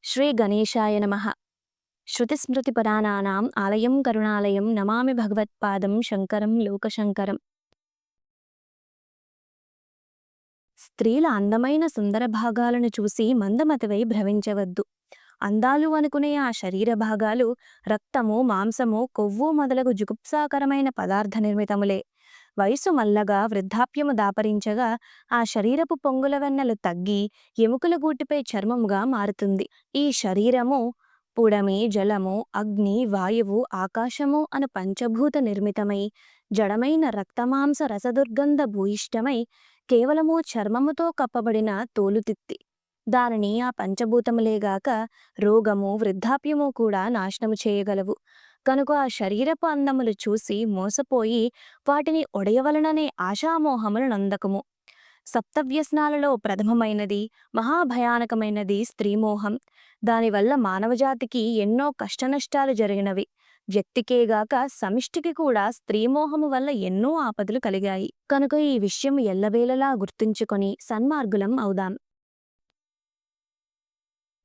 శ్రీ గణేశాయ నమః. శృతిస్మృతిపురాణానాం ఆలయం కరుణాలయం నమామి భగవత్పాదం శంకరం లోకశంకరం. స్త్రీల అందమైన సుందర భాగాలను చూసి మందమతివై భ్రమించవద్దు. అందాలు అనుకునే ఆ శరీర భాగాలు రక్తము, మాంసము, కొవ్వు మొదలగు జుగుప్సాకరమైన పదార్థ నిర్మితములే. వయసు మల్లగా వృద్ధాప్యము దాపరించగా ఆ శరీరపు పొంగుల వెన్నెలు తగ్గి ఎముకల గూటిపై చర్మముగా మారుతుంది. ఈ శరీరము పుడమి, జలము, అగ్ని, వాయువు, ఆకాశము అను పంచభూత నిర్మితమై జడమైన రక్తమాంస రసదుర్గంధ భూయిష్టమై కేవలము చర్మముతో కప్పబడిన తోలుతిత్తి. దానిని ఆ పంచభూతములేగాక రోగము, వృద్ధాప్యము కూడా నాశనము చేయగలవు. కనుక ఆ శరీరపు అందములు చూసి మోసపోయి వాటిని ఒడయవలననే ఆశామోహములు నందకము. సప్తవ్యసనాలలో ప్రథమమైనది, మహాభయానకమైనది స్త్రీమోహం. దానివల్ల మానవజాతికి ఎన్నో కష్టనష్టాలు జరిగినవి. వ్యక్తికేగాక సమిష్టికి కూడా స్త్రీమోహము వల్ల ఎన్నో ఆపదలు కలిగాయి. కనుక ఈ విషయం ఎల్లవేళలా గుర్తుంచుకొని సన్మార్గులం అవుదాం.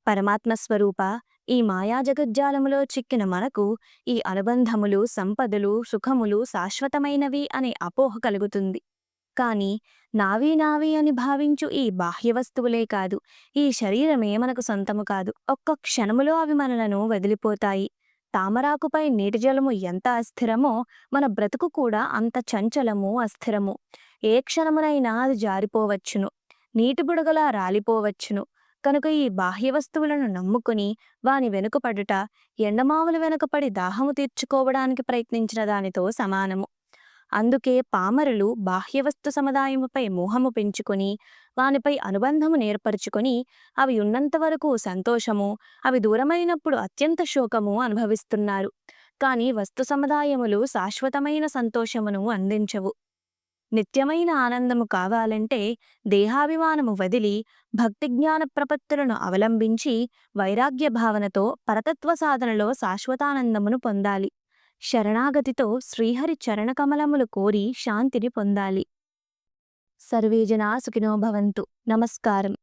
పరమాత్మస్వరూప, ఈ మాయాజగజ్జాలములో చిక్కిన మనకు ఈ అనుబంధములు, సంపదలు, సుఖములు శాశ్వతమైనవి అనే అపోహ కలుగుతుంది. కాని నావి నావి అని భావించు ఈ బాహ్య వస్తువులే కాదు, ఈ శరీరమే మనకు సొంతము కాదు. ఒక్క క్షణములో అవి మనలను వదిలిపోతాయి. తామరాకుపై నీటి జలము ఎంత అస్థిరమో మన బ్రతుకు కూడా అంత చంచలము, అస్థిరము. ఏ క్షణమునైనా అది జారిపోవచ్చును, నీటి బుడగలా రాలిపోవచ్చును. కనుక ఈ బాహ్య వస్తువులను నమ్ముకుని వాని వెనుకపడుట ఎండమావుల వెనుకపడి దాహము తీర్చుకోవడానికి ప్రయత్నించిన దానితో సమానము. అందుకే పామరులు బాహ్యవస్తు సముదాయముపై మోహము పెంచుకొని వానిపై అనుబంధము నేర్పరుచుకొని అవి ఉన్నంతవరకు సంతోషము, అవి దూరమైనప్పుడు అత్యంత శోకము అనుభవిస్తున్నారు. కాని వస్తు సముదాయములు శాశ్వతమైన సంతోషమును అందించవు. నిత్యమైన ఆనందము కావాలంటే దేహాభిమానము వదిలి భక్తిజ్ఞాన ప్రపత్తులను అవలంబించి వైరాగ్య భావనతో పరతత్వ సాధనలో శాశ్వతానందమును పొందాలి. శరణాగతితో శ్రీహరి చరణకమలములు కోరి శాంతిని పొందాలి. సర్వే జనా సుఖినో భవంతు. నమస్కారం.